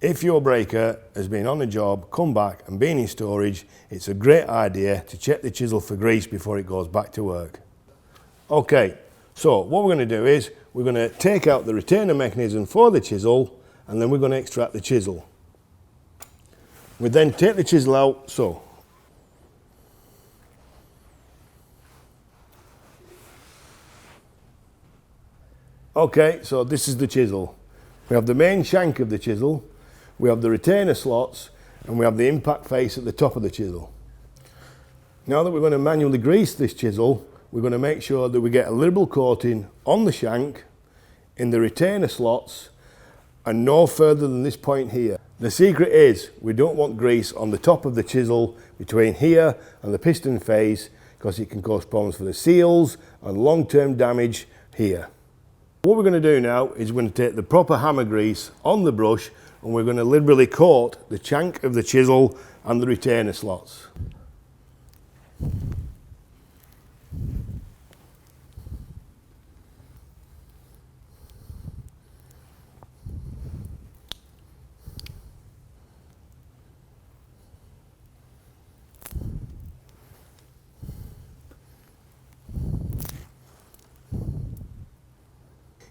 If your breaker has been on a job, come back and been in storage, it's a great idea to check the chisel for grease before it goes back to work. Okay, so what we're going to do is we're going to take out the retainer mechanism for the chisel, and then we're going to extract the chisel. We then take the chisel out, so. Okay, so this is the chisel. We have the main shank of the chisel, we have the retainer slots, and we have the impact face at the top of the chisel. Now that we're going to manually grease this chisel, we're going to make sure that we get a liberal coating on the shank, in the retainer slots, and no further than this point here. The secret is we don't want grease on the top of the chisel between here and the piston face, because it can cause problems for the seals and long-term damage here. What we're going to do now is we're going to take the proper hammer grease on the brush, and we're going to liberally coat the shank of the chisel and the retainer slots.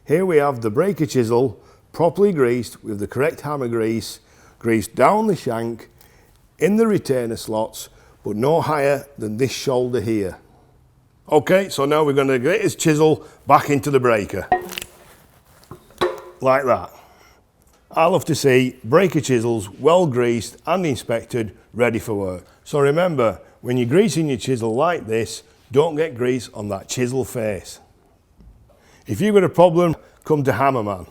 Here we have the breaker chisel properly greased with the correct hammer grease, greased down the shank, in the retainer slots, but no higher than this shoulder here. Okay, so now we're going to get this chisel back into the breaker. Like that. I love to see breaker chisels well greased and inspected, ready for work. So remember, when you're greasing your chisel like this, don't get grease on that chisel face. If you've got a problem, come to Hammerman.